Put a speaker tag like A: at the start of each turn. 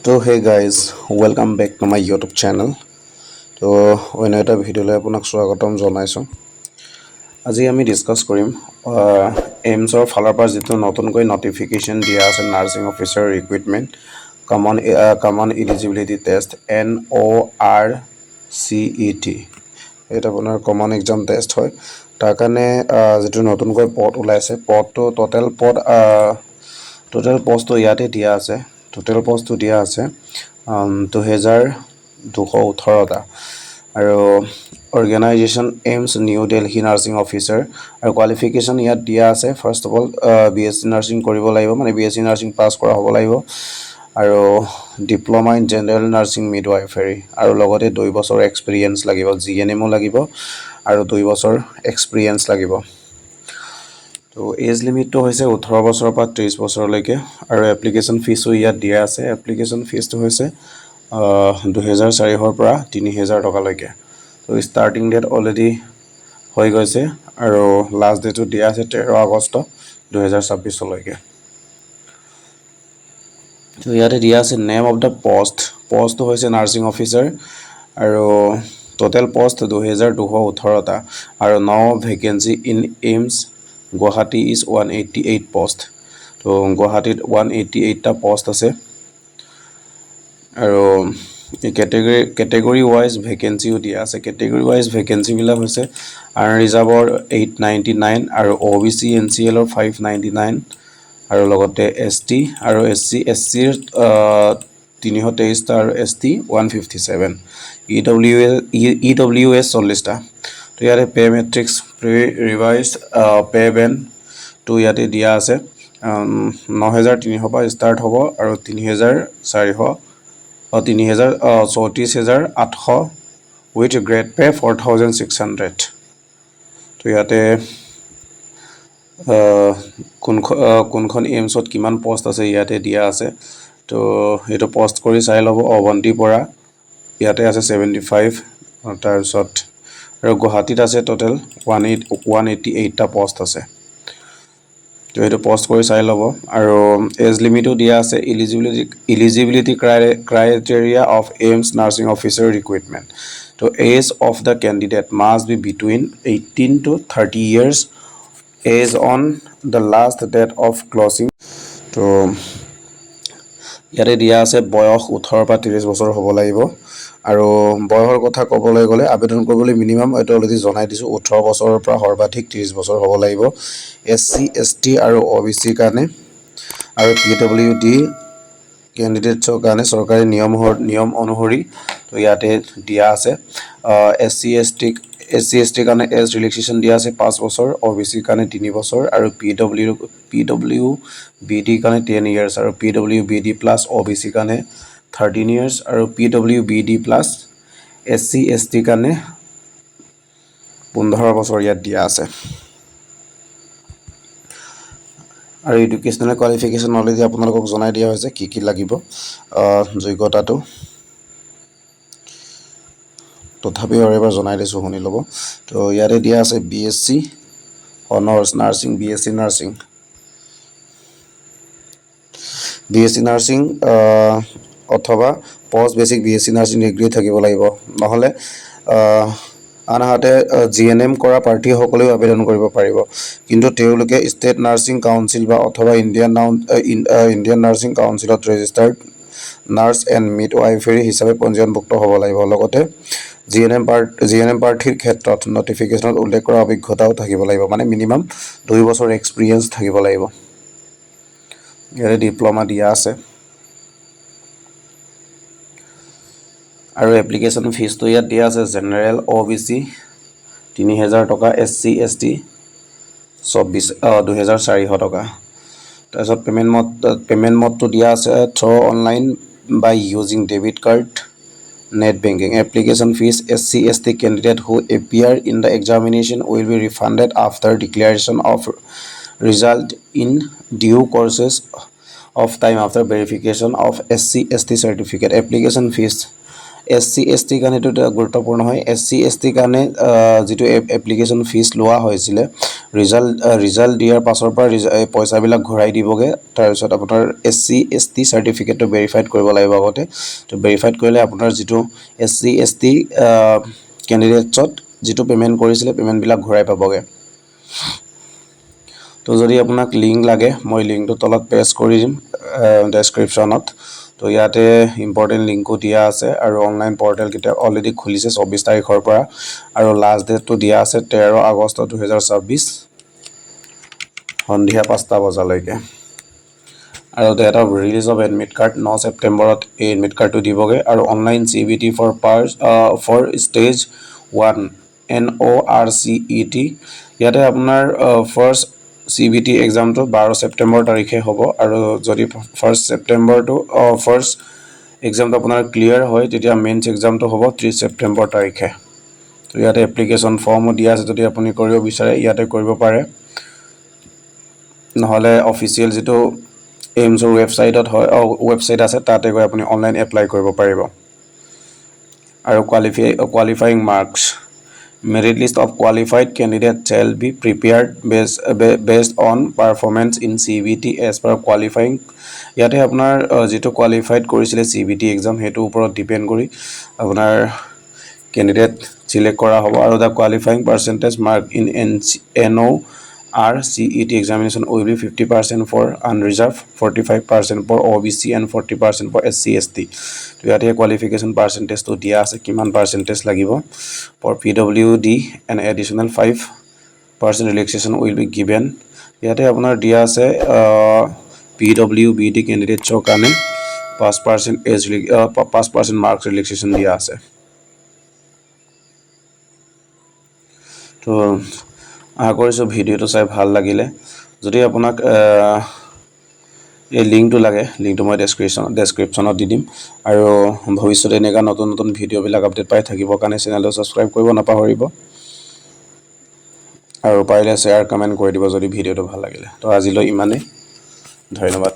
A: তো hey guys, welcome back to my YouTube channel. তো অন্য এটা ভিডিঅ'লৈ আপোনাক স্বাগতম জনাইছোঁ। আজি আমি ডিছকাছ কৰিম এইমছৰ ফালৰ পৰা যিটো নতুনকৈ নটিফিকেশ্যন দিয়া আছে nursing officer recruitment common eligibility test NORCET। এইটো আপোনাৰ কমন এক্সাম টেষ্ট হয়। তাৰ কাৰণে যিটো নতুনকৈ পদ ওলাইছে পদটো টোটেল পষ্টটো ইয়াতে দিয়া আছে। টোটেল পষ্টটো দিয়া আছে 2218টা আৰু organisation AIIMS new Delhi nursing officer আৰু কোৱালিফিকেশ্যন ইয়াত দিয়া আছে। First of all BSc nursing কৰিব লাগিব, মানে BSc নাৰ্ছিং পাছ কৰা হ'ব লাগিব আৰু diploma in general nursing midwifery আৰু লগতে 2 বছৰ এক্সপিৰিয়েঞ্চ লাগিব, GNMO লাগিব আৰু 2 বছৰ এক্সপিৰিয়েঞ্চ লাগিব। তো এজ লিমিটটো হৈছে 18 বছৰৰ পৰা 30 বছৰলৈকে আৰু এপ্লিকেশ্যন ফিজো ইয়াত দিয়া আছে। এপ্লিকেশ্যন ফিজটো হৈছে 2400 পৰা 3000 টকালৈকে। তো ষ্টাৰ্টিং ডেট অলৰেডি হৈ গৈছে আৰু লাষ্ট ডেটটো দিয়া আছে 13 আগষ্ট 2026লৈকে। তো ইয়াতে দিয়া আছে নেম অফ দ্য পষ্টটো হৈছে নাৰ্ছিং অফিচাৰ আৰু টোটেল পষ্ট 2218টা আৰু 9 vacancy in AIIMS Guwahati is 188 post. তো গুৱাহাটীত 188টা পষ্ট আছে আৰু কেটেগৰী ৱাইজ ভেকেঞ্চিও দিয়া আছে। কেটেগৰী ৱাইজ ভেকেঞ্চিবিলাক হৈছে আনৰিজাৰ্ভৰ 899 আৰু OBC NCLৰ 599 আৰু লগতে ST আৰু SCৰ 323টা আৰু ST 157, EWS 40টা। তো ইয়াতে পে মেট্ৰিক্স ৰিভাইজ পে বেণ্ডটো ইয়াতে দিয়া আছে। 9300 পৰা ষ্টাৰ্ট হ'ব আৰু 34,800 উইথ গ্ৰেড পে 4600। তো ইয়াতে কোনখন এইমছত কিমান পষ্ট আছে ইয়াতে দিয়া আছে। তো এইটো পষ্ট কৰি চাই ল'ব। অৱন্তিৰ পৰা ইয়াতে আছে 75, তাৰপিছত আৰু গুৱাহাটীত আছে টোটেল 188টা পষ্ট আছে। তো এইটো পষ্ট কৰি চাই ল'ব আৰু এজ লিমিটো দিয়া আছে। Eligibility criteria of AIIMS nursing officer recruitment. তো age of the candidate must be between 18 to 30 years age on the last date of closing. তো ইয়াতে দিয়া আছে বয়স 18 পৰা 30 বছৰ হ'ব লাগিব আৰু বয়সৰ কথা ক'বলৈ গ'লে আবেদন কৰিবলৈ মিনিমাম এইটো অলৰেডি জনাই দিছোঁ 18 বছৰৰ পৰা সৰ্বাধিক 30 বছৰ হ'ব লাগিব। SC ST আৰু OBC কাৰণে আৰু PWD কেণ্ডিডেটছৰ কাৰণে চৰকাৰী নিয়ম অনুসৰি তো ইয়াতে দিয়া আছে। SC ST কাৰণে এজ ৰিলেক্সেশ্যন দিয়া আছে 5 বছৰ, OBC কাৰণে 3 বছৰ আৰু PWBD কাৰণে 10 years আৰু PWBD প্লাছ OBC কাৰণে 13 years আৰু PWBD প্লাছ SC ST কাৰণে 15 বছৰ ইয়াত দিয়া আছে। আৰু এডুকেশ্যনেল কোৱালিফিকেশ্যন অলৰেডি আপোনালোকক জনাই দিয়া হৈছে কি লাগিব যোগ্যতাটো, তথাপিও আৰু এবাৰ জনাই দিছোঁ, শুনি ল'ব। তো ইয়াতে দিয়া আছে BSc honours nursing, BSc nursing অথবা post basic BSc nursing degree থাকিব লাগিব। নহ'লে আনহাতে GNM কৰা প্ৰাৰ্থীসকলেও আবেদন কৰিব পাৰিব, কিন্তু তেওঁলোকে ষ্টেট নাৰ্ছিং কাউন্সিল বা অথবা ইণ্ডিয়ান নাৰ্ছিং কাউন্সিলত ৰেজিষ্টাৰ্ড নাৰ্ছ এণ্ড মিডৱাইফাৰী হিচাপে পঞ্জীয়নভুক্ত হ'ব লাগিব। লগতে GNM প্ৰাৰ্থীৰ ক্ষেত্ৰত নটিফিকেশ্যনত উল্লেখ কৰা অভিজ্ঞতাও থাকিব লাগিব, মানে মিনিমাম 2 বছৰ এক্সপিৰিয়েঞ্চ থাকিব লাগিব। ইয়াতে ডিপ্ল'মা দিয়া আছে আৰু এপ্লিকেশ্যন ফিজটো ইয়াত দিয়া আছে। জেনেৰেল OBC 3000 টকা, SC ST 2400 টকা। তাৰপিছত পে'মেণ্ট মডটো দিয়া আছে through online by using debit card, net banking. Application fees SC ST candidate who appear in the examination will be refunded after declaration of result in due courses of time after verification of SC ST certificate. Application fees SC ST কাৰণে এইটো গুৰুত্বপূৰ্ণ হয় SC ST কাৰণে যেটো application fees লোৱা হৈছিল result দিয়াৰ পাছৰ পৰা পইচাবিলাক ঘূৰাই দিবগে তাৰ পিছত আপোনাৰ SC ST সাৰ্টিফিকেটটো ভেৰিফাইড কৰিব লাগিব আগতে তো ভেৰিফাইড কৰিলে আপোনাৰ যেটো SC ST ক্যান্ডিডেটছত যেটো পেমেন্ট কৰিছিল পেমেন্টবিলাক ঘূৰাই পাবগে তো যদি আপোনাক লিংক লাগে মই লিংকটো তলত পেস্ট কৰি দিম ডেসক্ৰিপচনত তো ইয়াতে ইম্পৰ্টেন্ট লিংকো দিয়া আছে আৰু অনলাইন পোৰ্টেল কিটা অলৰেডি খুলিছে 24 তাৰিখৰ পৰা আৰু লাষ্ট ডেটটো দিয়া আছে 13 আগষ্ট 2026 সন্ধিয়া 5টা বজালৈকে আৰু date of release of admit card 9 সেপ্টেম্বৰত এই এডমিট কাৰ্ডটো দিবগে আৰু online CBT for stage 1 NORCET ইয়াতে আপোনাৰ ফাৰ্স্ট CBT एग्जाम तो 12 सेप्टेम्बर तारिखे होबो আৰু যদি 1 सेप्टेम्बर तो फर्स्ट एग्जाम तो আপোনাৰ ক্লিয়াৰ হয় তেতিয়া মেইনছ एग्जाम তো হ'ব 3 सेप्टेम्बर तारिखे তো ইয়াতে এপ্লিকেশন ফৰ্মও দিয়া আছে যদি আপুনি কৰিব বিচাৰে ইয়াতে কৰিব পাৰে নহলে অফিচিয়েল যেটো এইমছৰ ৱেবসাইট আছে তাতে গৈ আপুনি অনলাইন এপ্লাই কৰিব পাৰিব আৰু qualifying marks merit list of qualified candidates shall be prepared based on performance in CBT as per qualifying ইয়াতে আপোনাৰ যেটো কোৱালিফাইড কৰিছিল CBT एग्जाम হেতু ওপৰত ডিপেন্ড কৰি আপোনাৰ ক্যান্ডিডেট সিলেক্ট কৰা হ'ব আৰু the qualifying percentage mark in NORCET examination will be 50% for unreserved 45% for OBC and 40% for SC ST তো ইয়াতে কোৱালিফিকেশন পাৰ্চেন্টেজ তো দিয়া আছে কিমান পাৰ্চেন্টেজ লাগিব for PWD an additional 5% relaxation will be given ইয়াতে আপোনাৰ দিয়া আছে PWBD candidates কাৰণে 5% marks relaxation দিয়া আছে তো আশা কৰিছো ভিডিওটো চাই ভাল লাগিলে যদি আপোনাক এই লিংকটো লাগে লিংকটো মই ডেসক্ৰিপচনত দি দিম আৰু ভৱিষ্যতে এনেকা নতুন ভিডিও বিলাক আপডেট পাই থাকিব কাৰণে চেনেলটো সাবস্ক্ৰাইব কৰিব নাপাহৰিব আৰু পাৰিলে শেয়াৰ কমেন্ট কৰি দিব যদি ভিডিওটো ভাল লাগিলে তো আজিলৈ ইমানে ধন্যবাদ